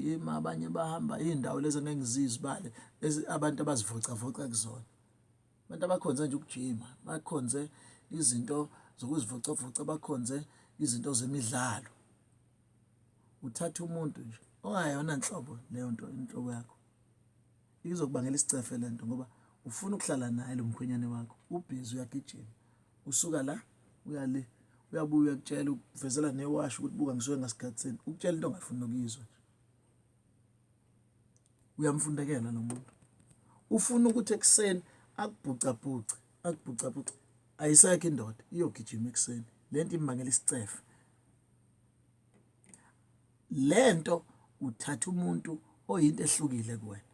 bayajima abanye bahamba indawo lezi ngeke ngizizibale abantu abazivocavoca kuzona. Abantu abakhonze nje ukujima, bakhonze izinto zokuzivocavoca, bakhonze izinto zemidlalo. Uthatha umuntu nje ongayona nhlobo leyo nto inhlobo yakho, izokubangela isicefe lento ngoba ufuna ukuhlala naye lo mkhwenyane wakho, ubhizi uyagijima, usuka la uya le, uyabuya ukutshela uvezela newashi ukuthi buka ngisuke ngasikhatsini, ukutshela into ongafuni ukuyizwa nje. Uyamfundekela lo muntu, ufuna ukuthi ekuseni akubhucabhuce, ayisekho indoda iyogijima ekuseni, lento imbangela isicefe. Lento uthatha umuntu oyinto ehlukile kuwena.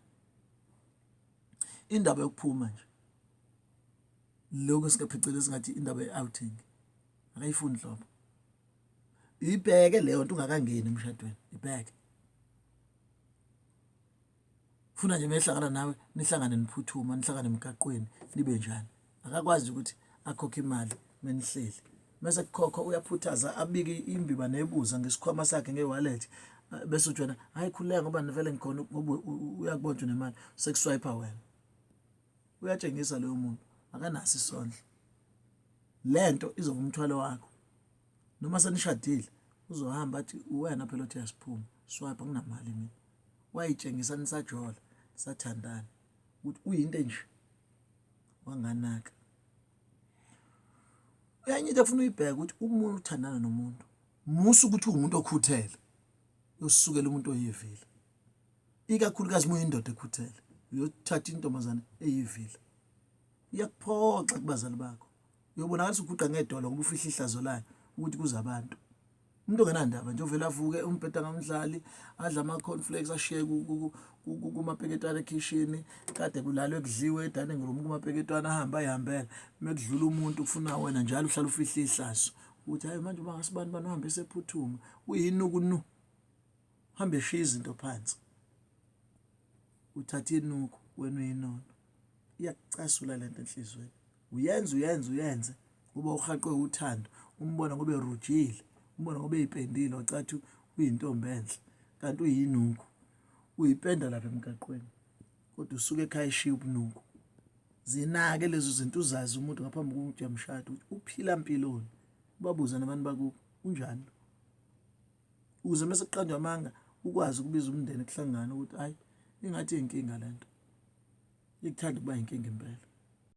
Indaba yokuphuma nje lokho sikaphiceleza ngathi indaba ye-outing akayifuni hlobo. Ibheke leyo nto ungakangeni emshadweni, ibheke. Funa nje mehlangana nawe nihlangane niphuthuma, nihlangane emgaqweni nibe njani. Akakwazi ukuthi akhokhe imali menihleli. Mase kukhokha uyaphuthaza abike imbiba nebuza ngesikhwama sakhe nge-wallet bese uthi wena hayi khuleka ngoba nivele ngikhona ngoba uyakubona nemali sekuswipe wena. Uyatshengisa leyo muntu akanaso isondlo. Lento izoba umthwalo wakho. Noma senishadile uzohamba athi wena phela uthi yasiphuma swipe kunamali mina. Wayitshengisa nisajola sathandana ukuthi uyinto nje wanganaka. Enye into ufuna uyibheka ukuthi umuntu uthandana nomuntu musu ukuthi umuntu okhuthele yosukela umuntu oyivila, ikakhulukazi uma uyindoda ekhuthele uyothatha intombazana eyivila iyakuphoxa kubazali bakho, uyobonakalisa uguqa ngedolo ngoba ufihla ihlazo layo ukuthi kuza abantu. Umuntu ongenandaba nje ovela avuke umbheda ngamdlali adla ama cornflakes ashiye kumapeketwana ekitchen kade kulalwe kudliwe dining room kumapeketwana ahamba ayihambela mekudlula umuntu ufuna wena njalo uhlala ufihla ihlazo uthi hayi manje uma ngasibani bani uhambe sephuthuma uyinuku nu hambe eshiya izinto phansi uthatha inuku wena uyinono iyakucasula lento enhlizweni uyenze kuba uhaqwe uthando umbona ngoba erujile umbona ngoba eyipendile wacathi uyintombi enhle kanti uyinuku uyipenda lapha emgaqweni kodwa usuke ekhaya eshiya ubunuku. Zinake lezo zinto uzazi umuntu ngaphambi kokuthi uyamshada ukuthi uphila impiloni, ubabuza nabantu bakubo unjani uze mase kuqanjwa amanga ukwazi ukubiza umndeni kuhlangana ukuthi hayi ingathi inkinga lento ikuthanda kuba inkinga impela.